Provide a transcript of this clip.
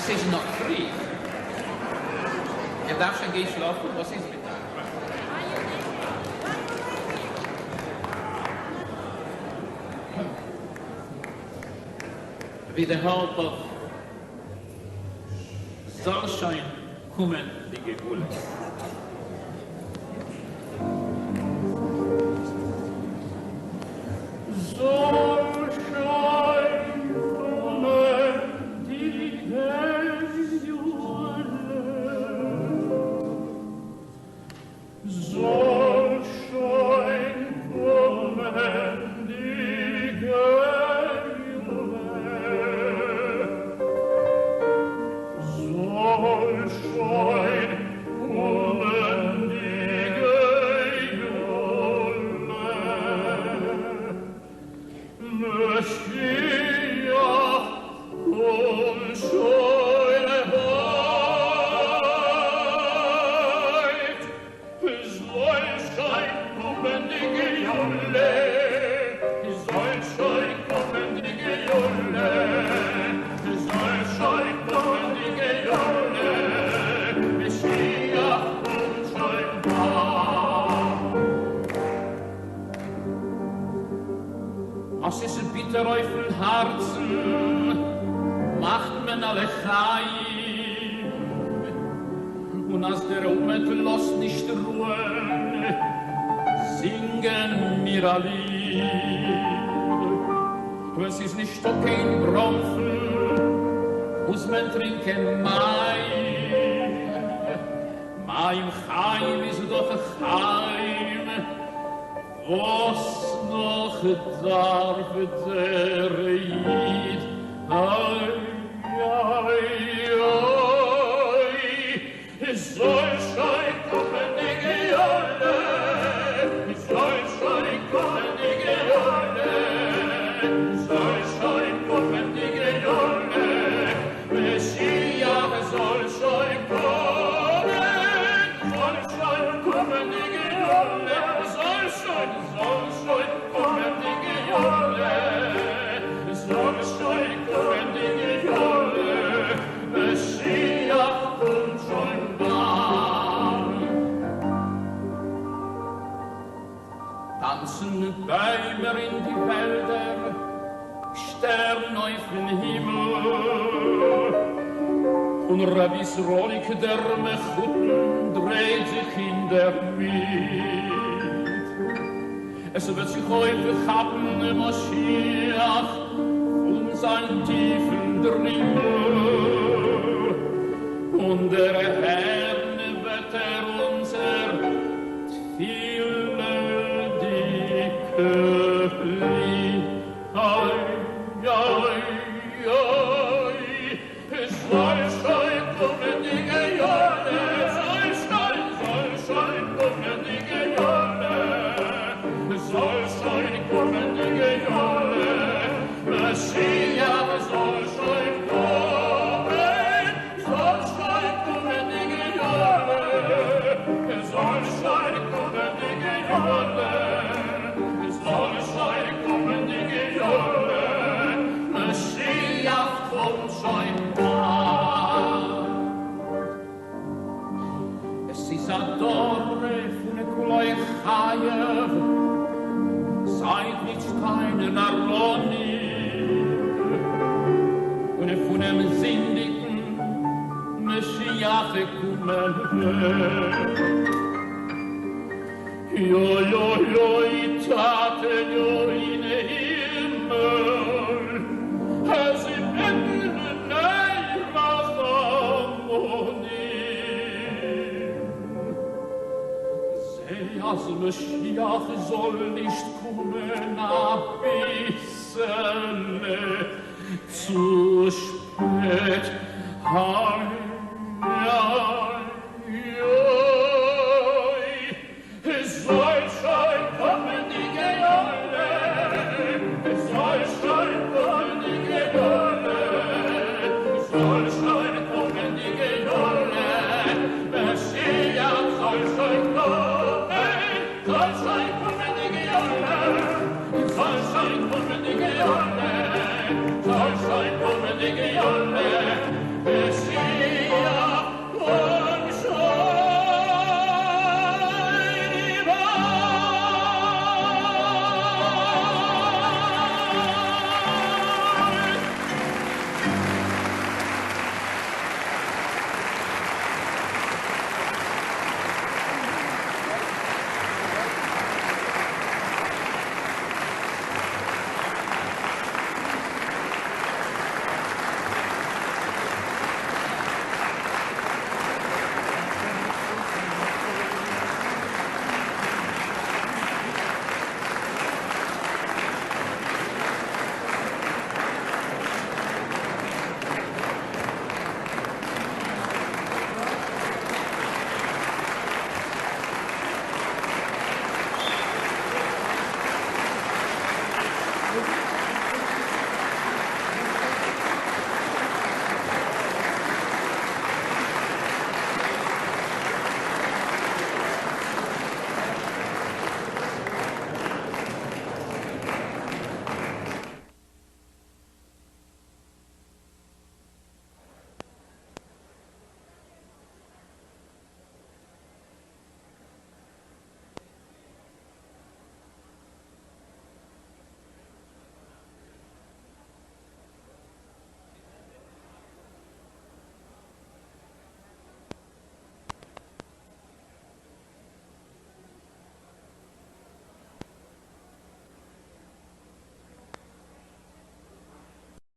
Es ist noch früh. Ihr darf schon gehen schlafen. Was ist mit dir? Wie der Hauptbach soll schon kommen, die Gefühle. Als es ein bitter auf dem Herzen macht man alle Chaim. Und als der Moment lässt nicht ruhen, singen wir ein Lied. Es ist nicht okay in Bromfen, muss man trinken Mai. Mein Chaim ist doch ein Chaim, was noch darf der Eid. Ai, ai, ai, es soll schon kommen, die Gejolle, es soll schon kommen, die Gejolle, es soll schon kommen, die Gejolle, Messias soll schon kommen, die Gejolle, soll schon kommen, die Gejolle, soll schon kommen, die Gejolle, Messias kommt schon bald. Tanzen Bäume in die Wälder, Sterne auf den Himmel, und Rabbis Rolik der Mechuten dreht sich in der Mitte. Es wird sich heute haben, Mashiach, und sein tiefen Drimmel. Und der Herr wird unser viele dicke Lied. Ai, ai, ai, es soll schon kommen, die Gejolle, soll schon kommen, die Gejolle. Soll schon kommen, die Gejolle, Messias soll schon kommen, die Gejolle, soll schon kommen, die Gejolle, soll schon kommen, die Gejolle, Messias kommt schon bald. Es ist ein Dorre von der Kuloi Chayev, seid nicht Steine Naroni, und von dem Sündigen Messiach kommen wird. Jo, jo, jo, Taten, jo, in den Himmel, es im Ende Neymar als Mashiach soll nicht kommen, a bissele zu spät. Hai, ja.